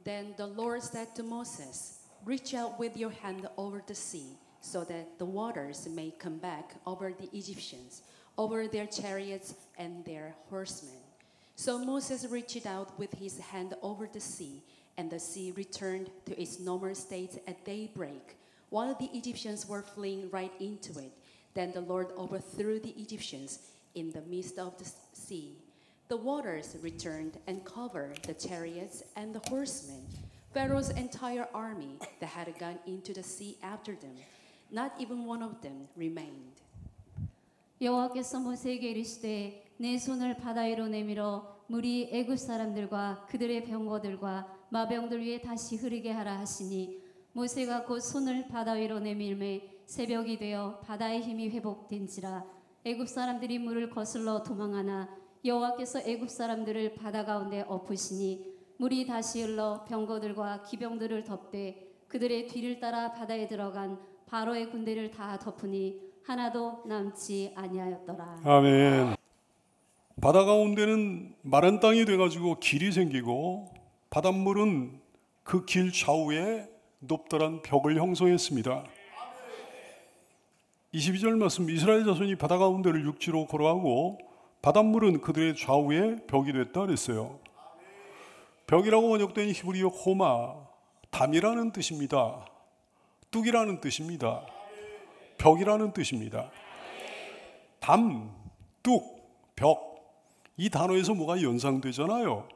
Then the Lord said to Moses, "Reach out with your hand over the sea, so that the waters may come back over the Egyptians, over their chariots and their horsemen." So Moses reached out with his hand over the sea, and the sea returned to its normal state at daybreak, while the Egyptians were fleeing right into it. Then the Lord overthrew the Egyptians in the midst of the sea. The waters returned and covered the chariots and the horsemen. Pharaoh's entire army that had gone into the sea after them, not even one of them remained. 여호와께서 모세에게 이르시되 내 손을 바다 위로 내밀어 물이 애굽 사람들과 그들의 병거들과 마병들 위에 다시 흐르게 하라 하시니 모세가 곧 손을 바다 위로 내밀매 새벽이 되어 바다의 힘이 회복된지라 애굽 사람들이 물을 거슬러 도망하나 여호와께서 애굽 사람들을 바다 가운데 엎으시니 물이 다시 흘러 병거들과 기병들을 덮되 그들의 뒤를 따라 바다에 들어간 바로의 군대를 다 덮으니 하나도 남지 아니하였더라. 아멘. 바다 가운데는 마른 땅이 돼가지고 길이 생기고 바닷물은 그 길 좌우에 높다란 벽을 형성했습니다. 22절 말씀, 이스라엘 자손이 바다 가운데를 육지로 걸어가고 바닷물은 그들의 좌우에 벽이 됐다 그랬어요. 벽이라고 번역된 히브리어 호마, 담이라는 뜻입니다. 뚝이라는 뜻입니다. 벽이라는 뜻입니다. 담, 뚝, 벽, 이 단어에서 뭐가 연상되잖아요.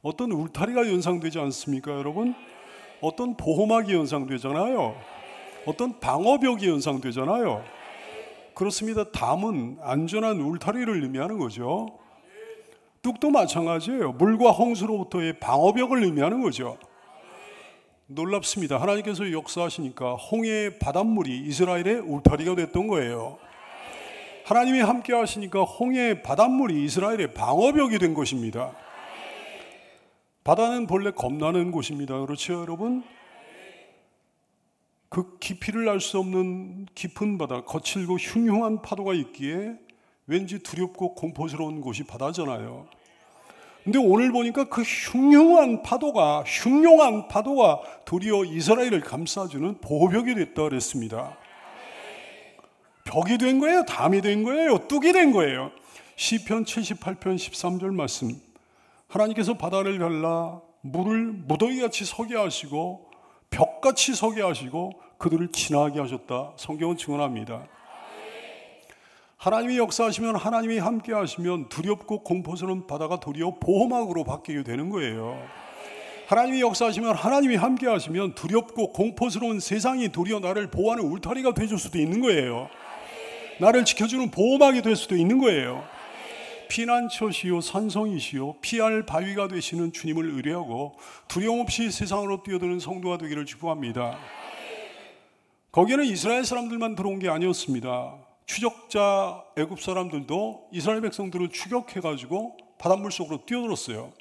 어떤 울타리가 연상되지 않습니까, 여러분? 어떤 보호막이 연상되잖아요. 어떤 방어벽이 연상되잖아요. 그렇습니다. 담은 안전한 울타리를 의미하는 거죠. 뚝도 마찬가지예요. 물과 홍수로부터의 방어벽을 의미하는 거죠. 놀랍습니다. 하나님께서 역사하시니까 홍해의 바닷물이 이스라엘의 울타리가 됐던 거예요. 하나님이 함께 하시니까 홍해의 바닷물이 이스라엘의 방어벽이 된 것입니다. 바다는 본래 겁나는 곳입니다. 그렇죠, 여러분? 그 깊이를 알 수 없는 깊은 바다, 거칠고 흉흉한 파도가 있기에 왠지 두렵고 공포스러운 곳이 바다잖아요. 근데 오늘 보니까 그 흉흉한 파도가 도리어 이스라엘을 감싸주는 보호벽이 됐다 그랬습니다. 벽이 된 거예요? 담이 된 거예요? 뚝이 된 거예요? 시편 78편 13절 말씀, 하나님께서 바다를 갈라 물을 무더기같이 서게 하시고 벽같이 서게 하시고 그들을 지나게 하셨다. 성경은 증언합니다. 하나님이 역사하시면, 하나님이 함께 하시면 두렵고 공포스러운 바다가 도리어 보호막으로 바뀌게 되는 거예요. 하나님이 역사하시면, 하나님이 함께 하시면 두렵고 공포스러운 세상이 도리어 나를 보호하는 울타리가 되줄 수도 있는 거예요. 나를 지켜주는 보호막이 될 수도 있는 거예요. 피난처시요 산성이시요 피할 바위가 되시는 주님을 의뢰하고 두려움 없이 세상으로 뛰어드는 성도가 되기를 축복합니다. 거기에는 이스라엘 사람들만 들어온 게 아니었습니다. 추적자 애굽 사람들도 이스라엘 백성들을 추격해가지고 바닷물 속으로 뛰어들었어요.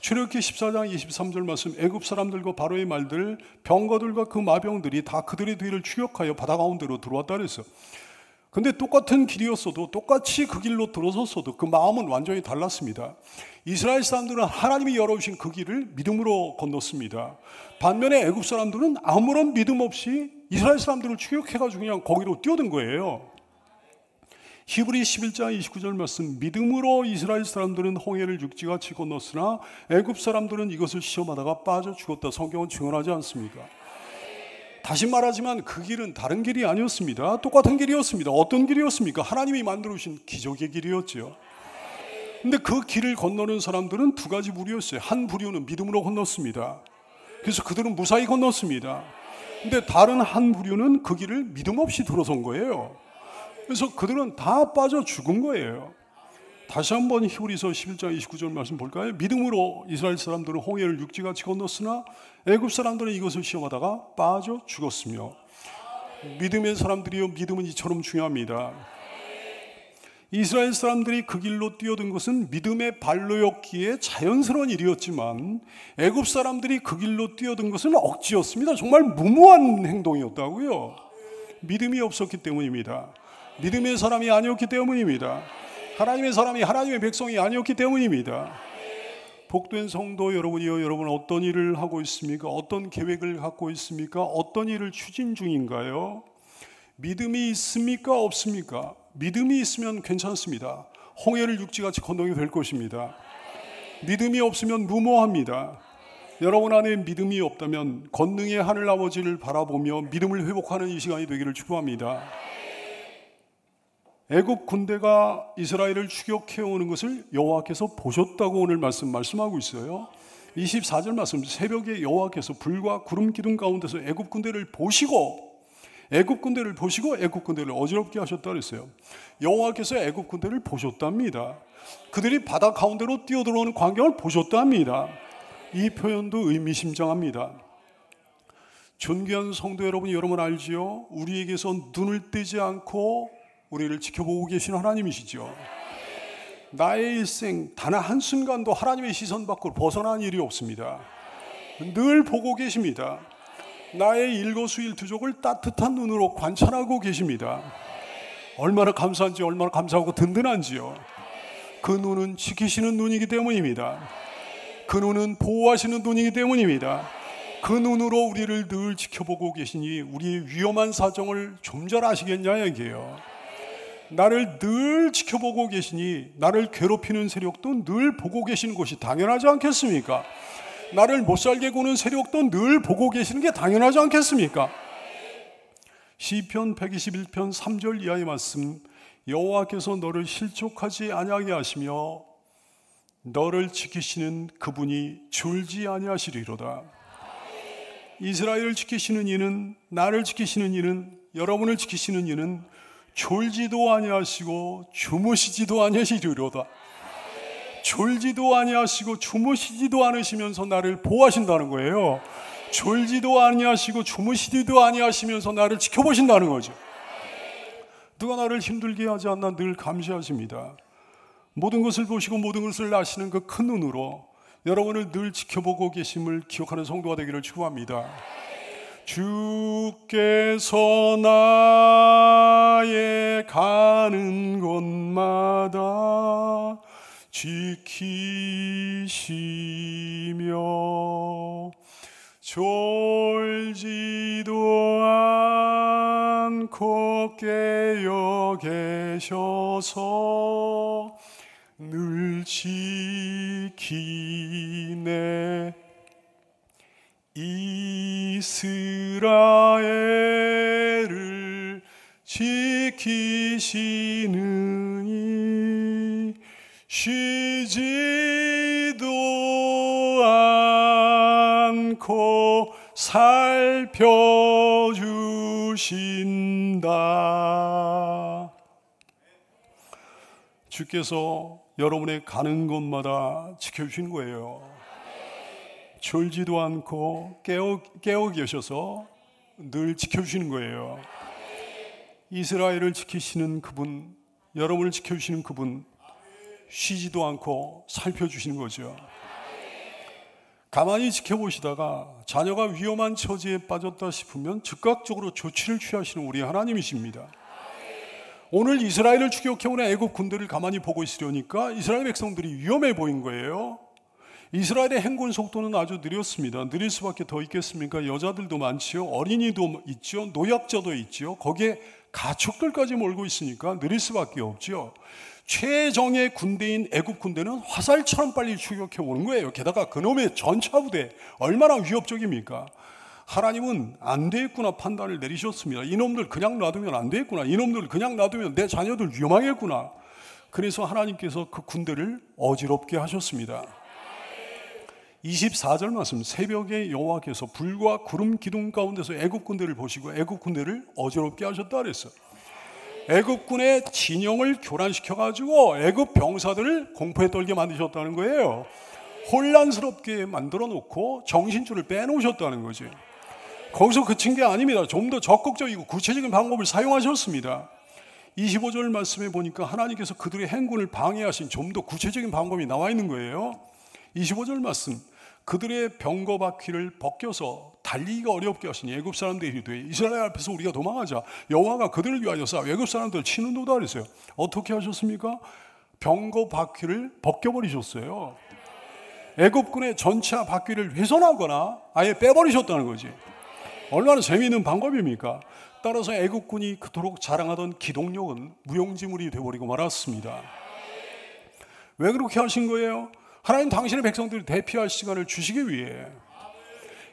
출애굽기 14장 23절 말씀, 애굽 사람들과 바로의 말들, 병거들과 그 마병들이 다 그들의 뒤를 추격하여 바다 가운데로 들어왔다 그랬어요. 근데 똑같은 길이었어도, 똑같이 그 길로 들어섰어도 그 마음은 완전히 달랐습니다. 이스라엘 사람들은 하나님이 열어주신 그 길을 믿음으로 건넜습니다. 반면에 애굽 사람들은 아무런 믿음 없이 이스라엘 사람들을 추격해가지고 그냥 거기로 뛰어든 거예요. 히브리 11장 29절 말씀, 믿음으로 이스라엘 사람들은 홍해를 육지같이 건넜으나 애굽 사람들은 이것을 시험하다가 빠져 죽었다. 성경은 증언하지 않습니까? 다시 말하지만 그 길은 다른 길이 아니었습니다. 똑같은 길이었습니다. 어떤 길이었습니까? 하나님이 만들어 주신 기적의 길이었죠. 근데 그 길을 건너는 사람들은 두 가지 부류였어요. 한 부류는 믿음으로 건넜습니다. 그래서 그들은 무사히 건넜습니다. 근데 다른 한 부류는 그 길을 믿음 없이 들어선 거예요. 그래서 그들은 다 빠져 죽은 거예요. 다시 한번 히브리서 11장 29절 말씀 볼까요? 믿음으로 이스라엘 사람들은 홍해를 육지같이 건넜으나 애굽 사람들은 이것을 시험하다가 빠져 죽었으며. 믿음의 사람들이요, 믿음은 이처럼 중요합니다. 이스라엘 사람들이 그 길로 뛰어든 것은 믿음의 발로였기에 자연스러운 일이었지만 애굽 사람들이 그 길로 뛰어든 것은 억지였습니다. 정말 무모한 행동이었다고요. 믿음이 없었기 때문입니다. 믿음의 사람이 아니었기 때문입니다. 하나님의 사람이, 하나님의 백성이 아니었기 때문입니다. 복된 성도 여러분이요, 여러분 어떤 일을 하고 있습니까? 어떤 계획을 갖고 있습니까? 어떤 일을 추진 중인가요? 믿음이 있습니까? 없습니까? 믿음이 있으면 괜찮습니다. 홍해를 육지같이 건너게 될 것입니다. 믿음이 없으면 무모합니다. 여러분 안에 믿음이 없다면 권능의 하늘 아버지를 바라보며 믿음을 회복하는 이 시간이 되기를 축복합니다. 애굽 군대가 이스라엘을 추격해 오는 것을 여호와께서 보셨다고 오늘 말씀하고 있어요. 24절 말씀, 새벽에 여호와께서 불과 구름 기둥 가운데서 애굽 군대를 보시고 애굽 군대를 어지럽게 하셨다 그랬어요. 여호와께서 애굽 군대를 보셨답니다. 그들이 바다 가운데로 뛰어들어오는 광경을 보셨답니다. 이 표현도 의미심장합니다. 존귀한 성도 여러분 알지요? 우리에게서 눈을 떼지 않고 우리를 지켜보고 계신 하나님이시죠. 나의 일생 단 한순간도 하나님의 시선 밖으로 벗어난 일이 없습니다. 늘 보고 계십니다. 나의 일거수일투족을 따뜻한 눈으로 관찰하고 계십니다. 얼마나 감사한지, 얼마나 감사하고 든든한지요. 그 눈은 지키시는 눈이기 때문입니다. 그 눈은 보호하시는 눈이기 때문입니다. 그 눈으로 우리를 늘 지켜보고 계시니 우리의 위험한 사정을 좀 잘 아시겠냐 얘기해요. 나를 늘 지켜보고 계시니 나를 괴롭히는 세력도 늘 보고 계시는 것이 당연하지 않겠습니까? 나를 못살게 구는 세력도 늘 보고 계시는 게 당연하지 않겠습니까? 시편 121편 3절 이하의 말씀, 여호와께서 너를 실족하지 아니하게 하시며 너를 지키시는 그분이 졸지 아니하시리로다. 이스라엘을 지키시는 이는, 나를 지키시는 이는, 여러분을 지키시는 이는 졸지도 아니하시고 주무시지도 아니하시리로다. 졸지도 아니하시고 주무시지도 않으시면서 나를 보호하신다는 거예요. 졸지도 아니하시고 주무시지도 아니하시면서 나를 지켜보신다는 거죠. 누가 나를 힘들게 하지 않나 늘 감시하십니다. 모든 것을 보시고 모든 것을 아시는 그 큰 눈으로 여러분을 늘 지켜보고 계심을 기억하는 성도가 되기를 축복합니다. 주께서 나의 가는 곳마다 지키시며 졸지도 않고 깨어 계셔서 늘 지키네. 이스라엘을 지키시느니 쉬지도 않고 살펴주신다. 주께서 여러분의 가는 곳마다 지켜주신 거예요. 졸지도 않고 깨어 계셔서 늘 지켜주시는 거예요. 이스라엘을 지키시는 그분, 여러분을 지켜주시는 그분, 쉬지도 않고 살펴주시는 거죠. 가만히 지켜보시다가 자녀가 위험한 처지에 빠졌다 싶으면 즉각적으로 조치를 취하시는 우리 하나님이십니다. 오늘 이스라엘을 추격해오는 애굽 군대를 가만히 보고 있으려니까 이스라엘 백성들이 위험해 보인 거예요. 이스라엘의 행군 속도는 아주 느렸습니다. 느릴 수밖에 더 있겠습니까? 여자들도 많지요. 어린이도 있죠. 노약자도 있죠. 거기에 가축들까지 몰고 있으니까 느릴 수밖에 없죠. 최정예 군대인 애굽 군대는 화살처럼 빨리 추격해 오는 거예요. 게다가 그놈의 전차부대 얼마나 위협적입니까? 하나님은 안 되겠구나 판단을 내리셨습니다. 이놈들 그냥 놔두면 안 되겠구나. 이놈들 그냥 놔두면 내 자녀들 위험하겠구나. 그래서 하나님께서 그 군대를 어지럽게 하셨습니다. 24절 말씀, 새벽에 여호와께서 불과 구름 기둥 가운데서 애굽 군대를 보시고 애굽 군대를 어지럽게 하셨다 그랬어요. 애굽군의 진영을 교란시켜가지고 애굽 병사들을 공포에 떨게 만드셨다는 거예요. 혼란스럽게 만들어 놓고 정신줄을 빼놓으셨다는 거죠. 거기서 그친 게 아닙니다. 좀 더 적극적이고 구체적인 방법을 사용하셨습니다. 25절 말씀에 보니까 하나님께서 그들의 행군을 방해하신 좀 더 구체적인 방법이 나와 있는 거예요. 25절 말씀, 그들의 병거 바퀴를 벗겨서 달리기가 어렵게 하시니 애굽 사람들이 이르되 이스라엘 앞에서 우리가 도망하자. 여호와가 그들을 위하여 싸워 애굽 사람들을 치는 도다 그랬어요. 어떻게 하셨습니까? 병거 바퀴를 벗겨버리셨어요. 애굽군의 전차 바퀴를 훼손하거나 아예 빼버리셨다는 거지. 얼마나 재미있는 방법입니까? 따라서 애굽군이 그토록 자랑하던 기동력은 무용지물이 되어버리고 말았습니다. 왜 그렇게 하신 거예요? 하나님 당신의 백성들을 대피할 시간을 주시기 위해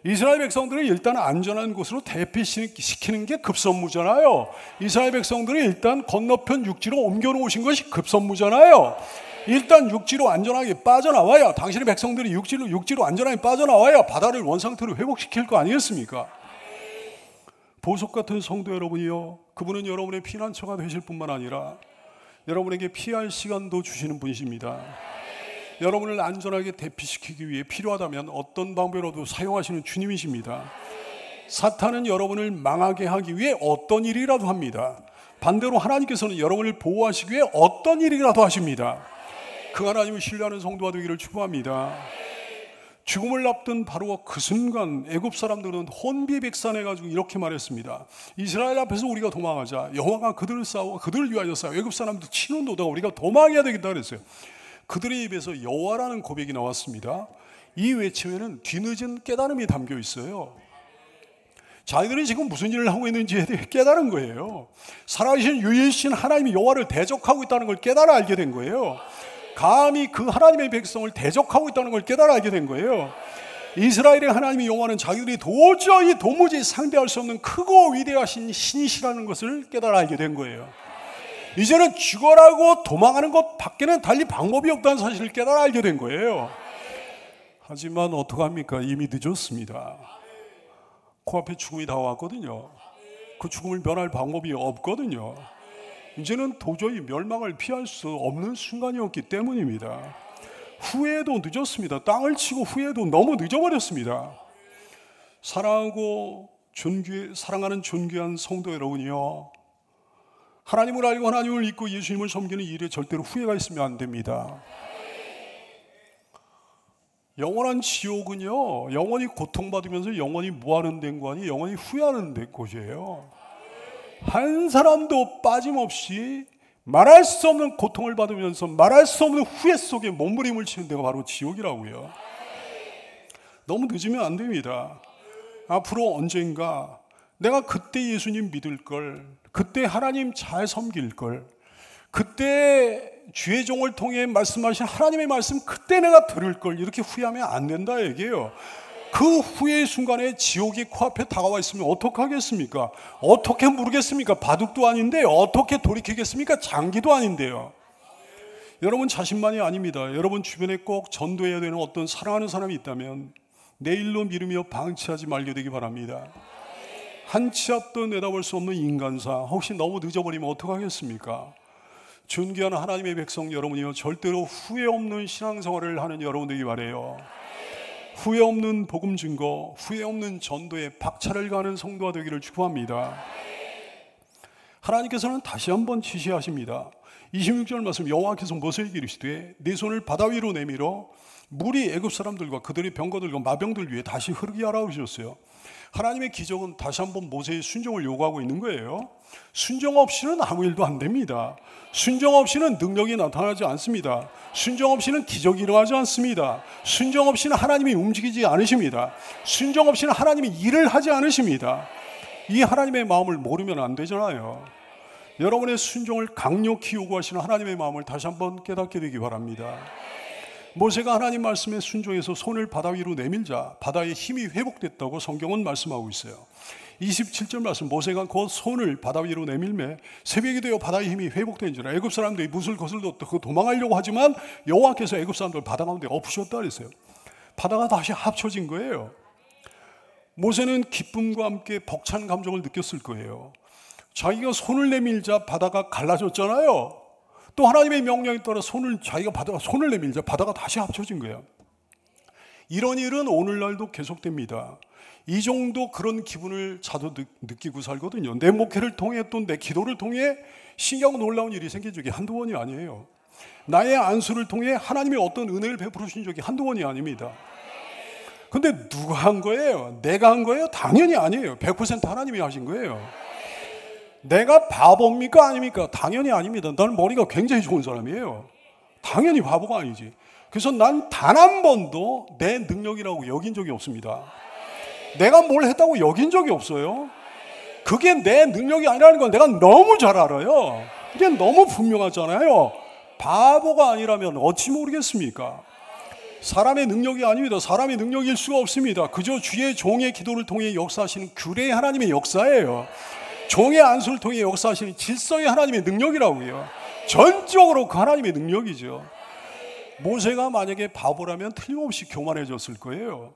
이스라엘 백성들을 일단 안전한 곳으로 대피시키는 게 급선무잖아요. 이스라엘 백성들을 일단 건너편 육지로 옮겨놓으신 것이 급선무잖아요. 일단 육지로 안전하게 빠져나와야, 당신의 백성들이 육지로 안전하게 빠져나와야 바다를 원상태로 회복시킬 거 아니겠습니까? 보석 같은 성도 여러분이요, 그분은 여러분의 피난처가 되실 뿐만 아니라 여러분에게 피할 시간도 주시는 분이십니다. 여러분을 안전하게 대피시키기 위해 필요하다면 어떤 방법으로도 사용하시는 주님이십니다. 사탄은 여러분을 망하게 하기 위해 어떤 일이라도 합니다. 반대로 하나님께서는 여러분을 보호하시기 위해 어떤 일이라도 하십니다. 그 하나님을 신뢰하는 성도가 되기를 축복합니다. 죽음을 앞둔 바로 그 순간 애굽 사람들은 혼비백산해가지고 이렇게 말했습니다. 이스라엘 앞에서 우리가 도망하자. 여호와가 그들을 위하여 싸워. 애굽 사람들 치는 도다가 우리가 도망해야 되겠다 그랬어요. 그들의 입에서 여호와라는 고백이 나왔습니다. 이 외침에는 뒤늦은 깨달음이 담겨 있어요. 자기들이 지금 무슨 일을 하고 있는지에 대해 깨달은 거예요. 살아계신 유일신 하나님이 여호와를 대적하고 있다는 걸 깨달아 알게 된 거예요. 감히 그 하나님의 백성을 대적하고 있다는 걸 깨달아 알게 된 거예요. 이스라엘의 하나님이 여호와는 자기들이 도무지 상대할 수 없는 크고 위대하신 신이시라는 것을 깨달아 알게 된 거예요. 이제는 죽어라고 도망하는 것 밖에는 달리 방법이 없다는 사실을 깨달아 알게 된 거예요. 하지만 어떡합니까? 이미 늦었습니다. 코앞에 죽음이 다가왔거든요. 그 죽음을 면할 방법이 없거든요. 이제는 도저히 멸망을 피할 수 없는 순간이었기 때문입니다. 후회도 늦었습니다. 땅을 치고 후회도 너무 늦어버렸습니다. 사랑하는 존귀한 성도 여러분이요, 하나님을 알고 하나님을 믿고 예수님을 섬기는 일에 절대로 후회가 있으면 안 됩니다. 영원한 지옥은요, 영원히 고통받으면서 영원히 무하는 데가 아니 영원히 후회하는 데 곳이에요. 한 사람도 빠짐없이 말할 수 없는 고통을 받으면서 말할 수 없는 후회 속에 몸부림을 치는 데가 바로 지옥이라고요. 너무 늦으면 안 됩니다. 앞으로 언젠가 내가 그때 예수님 믿을 걸, 그때 하나님 잘 섬길 걸, 그때 주의 종을 통해 말씀하신 하나님의 말씀 그때 내가 들을 걸, 이렇게 후회하면 안 된다 얘기예요. 그 후회의 순간에 지옥이 코앞에 다가와 있으면 어떡하겠습니까? 어떻게 모르겠습니까? 바둑도 아닌데 어떻게 돌이키겠습니까? 장기도 아닌데요. 여러분 자신만이 아닙니다. 여러분 주변에 꼭 전도해야 되는 어떤 사랑하는 사람이 있다면 내일로 미루며 방치하지 말게 되기 바랍니다. 한 치 앞도 내다볼 수 없는 인간사, 혹시 너무 늦어버리면 어떡하겠습니까? 존귀한 하나님의 백성 여러분이요, 절대로 후회 없는 신앙생활을 하는 여러분 되기 바라요. 후회 없는 복음 증거, 후회 없는 전도에 박차를 가는 성도가 되기를 축복합니다. 하나님께서는 다시 한번 지시하십니다. 26절 말씀, 여호와께서 모세에게 이르시되 네 손을 바다 위로 내밀어 물이 애굽 사람들과 그들의 병거들과 마병들 위에 다시 흐르게 하라 그러셨어요. 하나님의 기적은 다시 한번 모세의 순종을 요구하고 있는 거예요. 순종 없이는 아무 일도 안 됩니다. 순종 없이는 능력이 나타나지 않습니다. 순종 없이는 기적이 일어나지 않습니다. 순종 없이는 하나님이 움직이지 않으십니다. 순종 없이는 하나님이 일을 하지 않으십니다. 이 하나님의 마음을 모르면 안 되잖아요. 여러분의 순종을 강력히 요구하시는 하나님의 마음을 다시 한번 깨닫게 되기 바랍니다. 모세가 하나님 말씀에 순종해서 손을 바다 위로 내밀자 바다의 힘이 회복됐다고 성경은 말씀하고 있어요. 27절 말씀, 모세가 곧 손을 바다 위로 내밀매 새벽이 되어 바다의 힘이 회복된지라. 애굽 사람들이 무술 거슬러 도망하려고 하지만 여호와께서 애굽 사람들을 바다 가운데 엎으셨다 그랬어요. 바다가 다시 합쳐진 거예요. 모세는 기쁨과 함께 벅찬 감정을 느꼈을 거예요. 자기가 손을 내밀자 바다가 갈라졌잖아요. 또 하나님의 명령에 따라 손을 내밀자 바다가 다시 합쳐진 거예요. 이런 일은 오늘날도 계속됩니다. 이 정도 그런 기분을 자주 느끼고 살거든요. 내 목회를 통해 또 내 기도를 통해 신기하고 놀라운 일이 생긴 적이 한두 번이 아니에요. 나의 안수를 통해 하나님의 어떤 은혜를 베풀어 주신 적이 한두 번이 아닙니다. 근데 누가 한 거예요? 내가 한 거예요? 당연히 아니에요. 100% 하나님이 하신 거예요. 내가 바보입니까? 아닙니까? 당연히 아닙니다. 나는 머리가 굉장히 좋은 사람이에요. 당연히 바보가 아니지. 그래서 난 단 한 번도 내 능력이라고 여긴 적이 없습니다. 내가 뭘 했다고 여긴 적이 없어요. 그게 내 능력이 아니라는 건 내가 너무 잘 알아요. 이게 너무 분명하잖아요. 바보가 아니라면 어찌 모르겠습니까? 사람의 능력이 아닙니다. 사람의 능력일 수가 없습니다. 그저 주의 종의 기도를 통해 역사하시는 규례의 하나님의 역사예요. 종의 안수를 통해 역사하시는 질서의 하나님의 능력이라고요. 전적으로 그 하나님의 능력이죠. 모세가 만약에 바보라면 틀림없이 교만해졌을 거예요.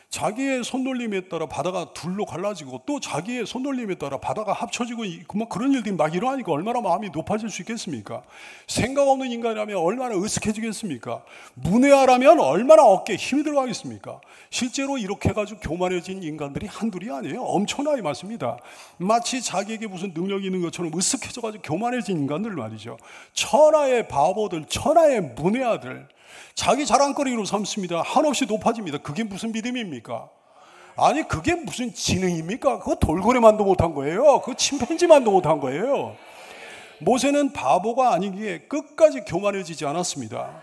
자기의 손놀림에 따라 바다가 둘로 갈라지고 또 자기의 손놀림에 따라 바다가 합쳐지고 그런 일들이 막 일어나니까 얼마나 마음이 높아질 수 있겠습니까? 생각 없는 인간이라면 얼마나 으쓱해지겠습니까? 문외하라면 얼마나 어깨에 힘이 들어가겠습니까? 실제로 이렇게 해가지고 교만해진 인간들이 한둘이 아니에요. 엄청나게 많습니다. 마치 자기에게 무슨 능력이 있는 것처럼 으쓱해져가지고 교만해진 인간들 말이죠. 천하의 바보들, 천하의 문외아들, 자기 자랑거리로 삼습니다. 한없이 높아집니다. 그게 무슨 믿음입니까? 아니 그게 무슨 지능입니까? 그거 돌고래만도 못한 거예요. 그거 침팬지만도 못한 거예요. 모세는 바보가 아니기에 끝까지 교만해지지 않았습니다.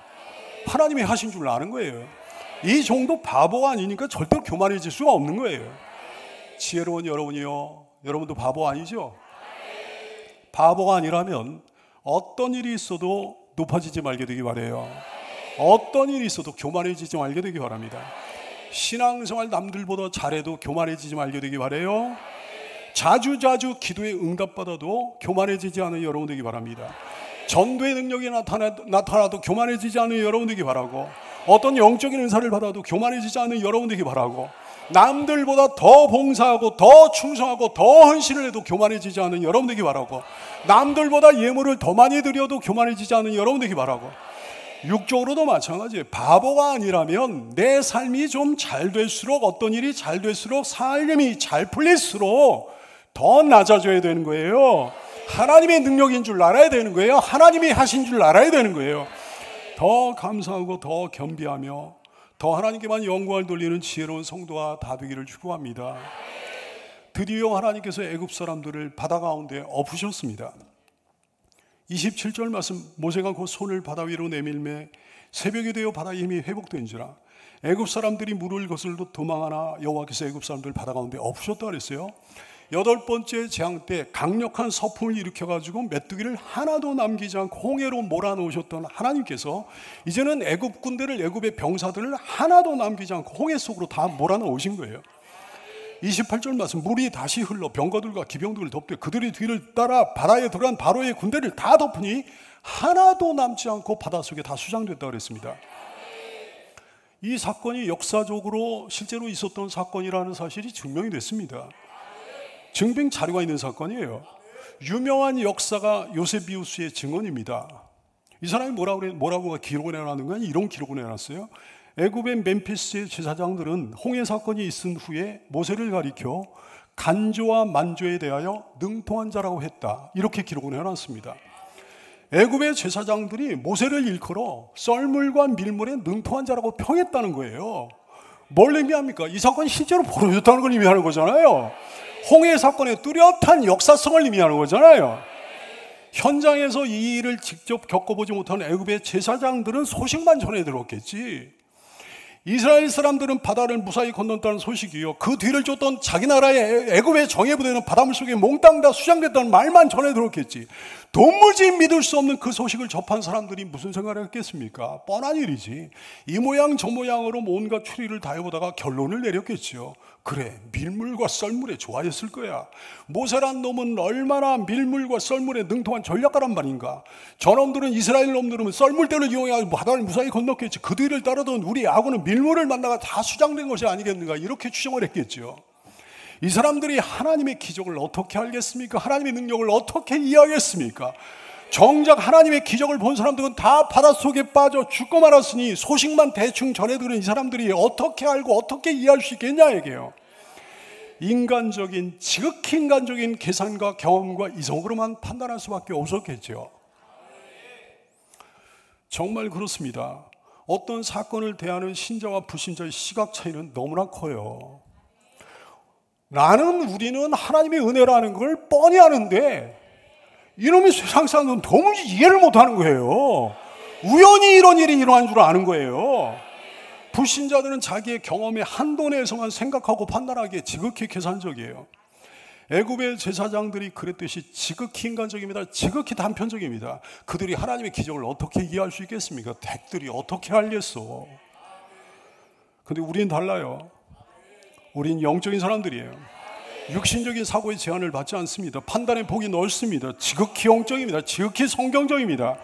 하나님이 하신 줄 아는 거예요. 이 정도 바보가 아니니까 절대로 교만해질 수가 없는 거예요. 지혜로운 여러분이요, 여러분도 바보 아니죠? 바보가 아니라면 어떤 일이 있어도 높아지지 말게 되기 바라요. 어떤 일이 있어도 교만해지지 말게 되기 바랍니다. 신앙생활 남들보다 잘해도 교만해지지 말게 되기 바라요. 자주자주 기도에 응답받아도 교만해지지 않은 여러분 되기 바랍니다. 전도의 능력이 나타나도 교만해지지 않은 여러분 되기 바라고, 어떤 영적인 은사를 받아도 교만해지지 않은 여러분 되기 바라고, 남들보다 더 봉사하고 더 충성하고 더 헌신을 해도 교만해지지 않은 여러분 되기 바라고, 남들보다 예물을 더 많이 드려도 교만해지지 않은 여러분 되기 바라고, 육적으로도 마찬가지예요. 바보가 아니라면 내 삶이 좀 잘 될수록, 어떤 일이 잘 될수록, 삶이 잘 풀릴수록 더 낮아져야 되는 거예요. 하나님의 능력인 줄 알아야 되는 거예요. 하나님이 하신 줄 알아야 되는 거예요. 더 감사하고 더 겸비하며 더 하나님께만 영광을 돌리는 지혜로운 성도가 다 되기를 축복합니다. 드디어 하나님께서 애굽 사람들을 바다 가운데 엎으셨습니다. 27절 말씀, 모세가 그 손을 바다 위로 내밀매 새벽이 되어 바다의 힘이 회복된지라. 애굽 사람들이 물을 거슬러 도망하나 여호와께서 애굽 사람들을 바다 가운데 엎으셨다 그랬어요. 8번째 재앙 때 강력한 서풍을 일으켜가지고 메뚜기를 하나도 남기지 않고 홍해로 몰아넣으셨던 하나님께서 이제는 애굽 군대를, 애굽의 병사들을 하나도 남기지 않고 홍해 속으로 다 몰아넣으신 거예요. 28절 말씀, 물이 다시 흘러 병거들과 기병들을 덮되 그들의 뒤를 따라 바다에 들어간 바로의 군대를 다 덮으니 하나도 남지 않고 바닷속에 다 수장됐다 그랬습니다. 이 사건이 역사적으로 실제로 있었던 사건이라는 사실이 증명이 됐습니다. 증빙 자료가 있는 사건이에요. 유명한 역사가 요세비우스의 증언입니다. 이 사람이 뭐라고 기록을 해놨는가? 이런 기록을 해놨어요. 애굽의 멤피스의 제사장들은 홍해 사건이 있은 후에 모세를 가리켜 간조와 만조에 대하여 능통한 자라고 했다. 이렇게 기록을 해놨습니다. 애굽의 제사장들이 모세를 일컬어 썰물과 밀물에 능통한 자라고 평했다는 거예요. 뭘 의미합니까? 이 사건이 실제로 벌어졌다는 걸 의미하는 거잖아요. 홍해 사건의 뚜렷한 역사성을 의미하는 거잖아요. 현장에서 이 일을 직접 겪어보지 못한 애굽의 제사장들은 소식만 전해 들었겠지. 이스라엘 사람들은 바다를 무사히 건넜다는 소식이요, 그 뒤를 쫓던 자기 나라의 애굽의 정예부대는 바닷물 속에 몽땅 다 수장됐다는 말만 전해 들었겠지. 도무지 믿을 수 없는 그 소식을 접한 사람들이 무슨 생각을 했겠습니까? 뻔한 일이지. 이 모양 저 모양으로 온갖 추리를 다 해보다가 결론을 내렸겠죠. 그래, 밀물과 썰물에 좋아했을 거야. 모세란 놈은 얼마나 밀물과 썰물에 능통한 전략가란 말인가. 저놈들은, 이스라엘 놈들은 썰물대를 이용해 바다를 무사히 건넜겠지. 그 뒤를 따르던 우리 아군은 밀물을 만나가 다 수장된 것이 아니겠는가, 이렇게 추정을 했겠죠. 이 사람들이 하나님의 기적을 어떻게 알겠습니까? 하나님의 능력을 어떻게 이해하겠습니까? 정작 하나님의 기적을 본 사람들은 다 바닷속에 빠져 죽고 말았으니 소식만 대충 전해들은 이 사람들이 어떻게 알고 어떻게 이해할 수 있겠냐 이게요. 인간적인, 지극히 인간적인 계산과 경험과 이성으로만 판단할 수밖에 없었겠죠. 정말 그렇습니다. 어떤 사건을 대하는 신자와 불신자의 시각 차이는 너무나 커요. 우리는 하나님의 은혜라는 걸 뻔히 아는데 이놈의 세상 사람들은 도무지 이해를 못하는 거예요. 우연히 이런 일이 일어난 줄 아는 거예요. 불신자들은 자기의 경험의 한도 내에서만 생각하고 판단하기에 지극히 계산적이에요. 애굽의 제사장들이 그랬듯이 지극히 인간적입니다. 지극히 단편적입니다. 그들이 하나님의 기적을 어떻게 이해할 수 있겠습니까? 댁들이 어떻게 알겠어? 근데 우리는 달라요. 우린 영적인 사람들이에요. 육신적인 사고의 제한을 받지 않습니다. 판단의 폭이 넓습니다. 지극히 영적입니다. 지극히 성경적입니다.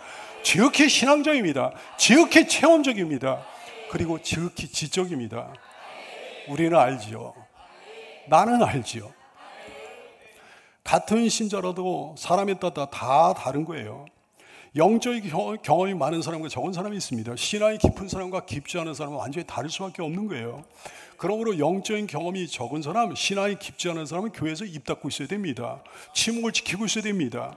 지극히 신앙적입니다. 지극히 체험적입니다. 그리고 지극히 지적입니다. 우리는 알지요. 나는 알지요. 같은 신자라도 사람에 따라 다 다른 거예요. 영적인 경험이 많은 사람과 적은 사람이 있습니다. 신앙이 깊은 사람과 깊지 않은 사람은 완전히 다를 수밖에 없는 거예요. 그러므로 영적인 경험이 적은 사람, 신앙이 깊지 않은 사람은 교회에서 입 닫고 있어야 됩니다. 침묵을 지키고 있어야 됩니다.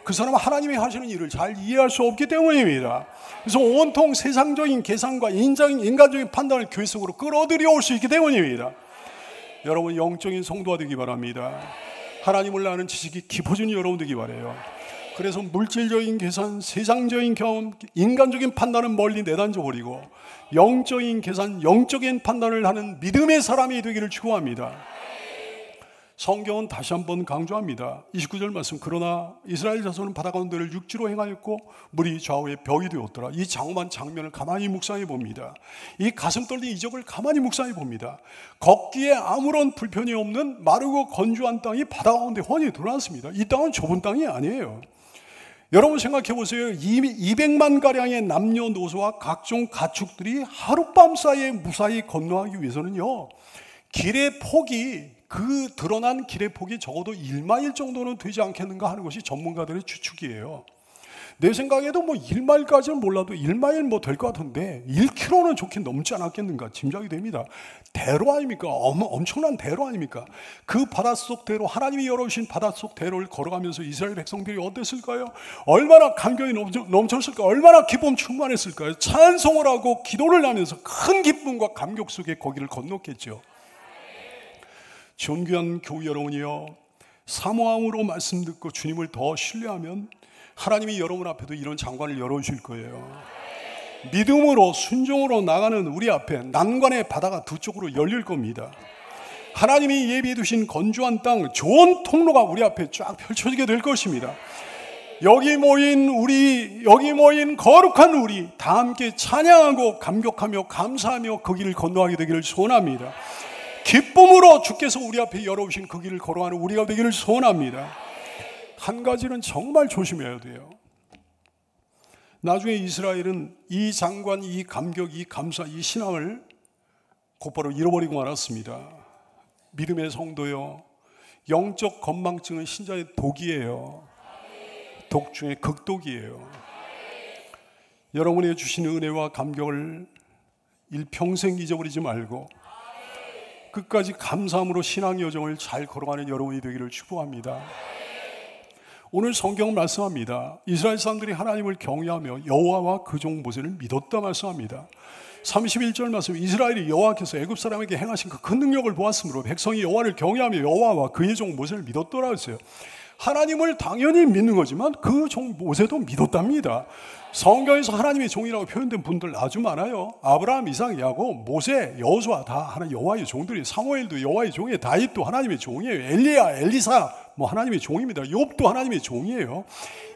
그 사람은 하나님이 하시는 일을 잘 이해할 수 없기 때문입니다. 그래서 온통 세상적인 계산과 인간적인 판단을 교회 속으로 끌어들여 올 수 있기 때문입니다. 여러분 영적인 성도가 되기 바랍니다. 하나님을 아는 지식이 깊어지는 여러분 되기 바라요. 그래서 물질적인 계산, 세상적인 경험, 인간적인 판단은 멀리 내던져 버리고 영적인 계산, 영적인 판단을 하는 믿음의 사람이 되기를 축원합니다. 성경은 다시 한번 강조합니다. 29절 말씀, 그러나 이스라엘 자손은 바다 가운데를 육지로 행하였고 물이 좌우에 벽이 되었더라. 이 장엄한 장면을 가만히 묵상해 봅니다. 이 가슴 떨리는 이적을 가만히 묵상해 봅니다. 걷기에 아무런 불편이 없는 마르고 건조한 땅이 바다 가운데 훤히 드러났습니다. 이 땅은 좁은 땅이 아니에요. 여러분 생각해 보세요. 200만 가량의 남녀노소와 각종 가축들이 하룻밤 사이에 무사히 건너가기 위해서는요, 길의 폭이, 그 드러난 길의 폭이 적어도 1마일 정도는 되지 않겠는가 하는 것이 전문가들의 추측이에요. 내 생각에도 뭐 1마일까지는 몰라도 1마일 뭐 될 것 같은데 1km는 좋게 넘지 않았겠는가 짐작이 됩니다. 대로 아닙니까? 엄청난 대로 아닙니까? 그 바닷속 대로, 하나님이 열어주신 바닷속 대로를 걸어가면서 이스라엘 백성들이 어땠을까요? 얼마나 감격이 넘쳤을까요? 얼마나 기쁨 충만했을까요? 찬송을 하고 기도를 하면서 큰 기쁨과 감격 속에 거기를 건넜겠죠. 존귀한 교우 여러분이요, 사모함으로 말씀 듣고 주님을 더 신뢰하면 하나님이 여러분 앞에도 이런 장관을 열어주실 거예요. 믿음으로 순종으로 나가는 우리 앞에 난관의 바다가 두 쪽으로 열릴 겁니다. 하나님이 예비해 두신 건조한 땅, 좋은 통로가 우리 앞에 쫙 펼쳐지게 될 것입니다. 여기 모인 거룩한 우리 다 함께 찬양하고 감격하며 감사하며 그 길을 건너가게 되기를 소원합니다. 기쁨으로 주께서 우리 앞에 열어오신 그 길을 걸어가는 우리가 되기를 소원합니다. 한 가지는 정말 조심해야 돼요. 나중에 이스라엘은 이 장관, 이 감격, 이 감사, 이 신앙을 곧바로 잃어버리고 말았습니다. 믿음의 성도요, 영적 건망증은 신자의 독이에요. 독 중에 극독이에요. 여러분이 주신 은혜와 감격을 일평생 잊어버리지 말고 끝까지 감사함으로 신앙 여정을 잘 걸어가는 여러분이 되기를 축복합니다. 오늘 성경은 말씀합니다. 이스라엘 사람들이 하나님을 경외하며 여호와와 그 종 모세를 믿었다 말씀합니다. 31절 말씀, 이스라엘이 여호와께서 애굽 사람에게 행하신 그 큰 능력을 보았으므로 백성이 여호와를 경외하며 여호와와 그의 종 모세를 믿었더라 했어요. 하나님을 당연히 믿는 거지만 그 종 모세도 믿었답니다. 성경에서 하나님의 종이라고 표현된 분들 아주 많아요. 아브라함, 이삭, 야곱, 모세, 여호수아 다 하나님 여호와의 종들이, 사무엘도 여호와의 종이에요. 다윗도 하나님의 종이에요. 엘리야, 엘리사 뭐 하나님의 종입니다. 욥도 하나님의 종이에요.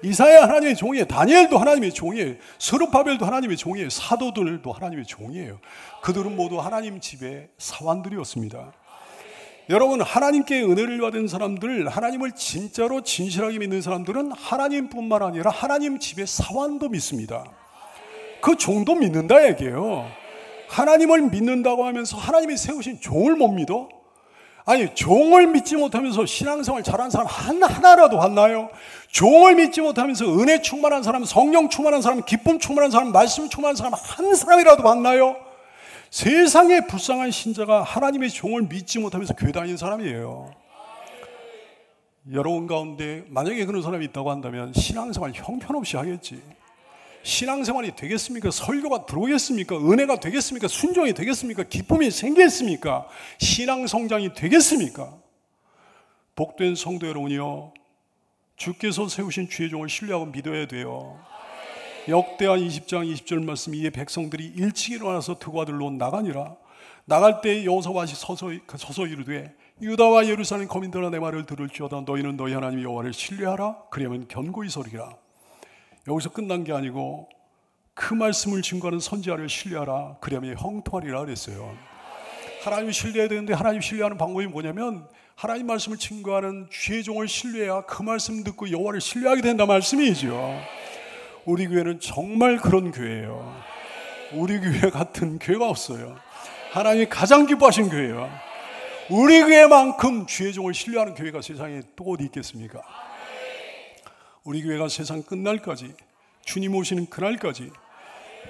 이사야 하나님의 종이에요. 다니엘도 하나님의 종이에요. 스룹바벨도 하나님의 종이에요. 사도들도 하나님의 종이에요. 그들은 모두 하나님 집의 사환들이었습니다. 여러분, 하나님께 은혜를 받은 사람들, 하나님을 진짜로 진실하게 믿는 사람들은 하나님뿐만 아니라 하나님 집의 사환도 믿습니다. 그 종도 믿는다 얘기예요. 하나님을 믿는다고 하면서 하나님이 세우신 종을 못 믿어? 아니, 종을 믿지 못하면서 신앙생활 잘하는 사람 하나라도 봤나요? 종을 믿지 못하면서 은혜 충만한 사람, 성령 충만한 사람, 기쁨 충만한 사람, 말씀 충만한 사람 한 사람이라도 봤나요? 세상에 불쌍한 신자가 하나님의 종을 믿지 못하면서 교회 다니는 사람이에요. 여러분 가운데 만약에 그런 사람이 있다고 한다면 신앙생활 형편없이 하겠지. 신앙생활이 되겠습니까? 설교가 들어오겠습니까? 은혜가 되겠습니까? 순종이 되겠습니까? 기쁨이 생기겠습니까? 신앙성장이 되겠습니까? 복된 성도 여러분이요, 주께서 세우신 주의 종을 신뢰하고 믿어야 돼요. 역대하 20장 20절 말씀, 이에 백성들이 일찍 일어나서 두과들로 나가니라. 나갈 때 여호사밧이 서서 이르되 유다와 예루살렘 거민들아 내 말을 들을지어다. 너희는 너희 하나님 여호와를 신뢰하라. 그러면 견고히 서리라. 여기서 끝난 게 아니고 그 말씀을 증거하는 선지자를 신뢰하라. 그러면 형통하리라 그랬어요. 하나님을 신뢰해야 되는데 하나님 신뢰하는 방법이 뭐냐면 하나님 말씀을 증거하는 주의 종을 신뢰해야 그 말씀 듣고 여호와를 신뢰하게 된다 말씀이죠. 우리 교회는 정말 그런 교회예요. 우리 교회 같은 교회가 없어요. 하나님이 가장 기뻐하신 교회예요. 우리 교회만큼 주의 종을 신뢰하는 교회가 세상에 또 어디 있겠습니까? 우리 교회가 세상 끝날까지, 주님 오시는 그날까지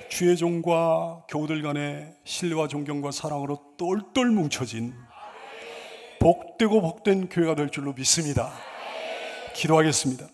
주의 종과 교우들 간의 신뢰와 존경과 사랑으로 똘똘 뭉쳐진 복되고 복된 교회가 될 줄로 믿습니다. 기도하겠습니다.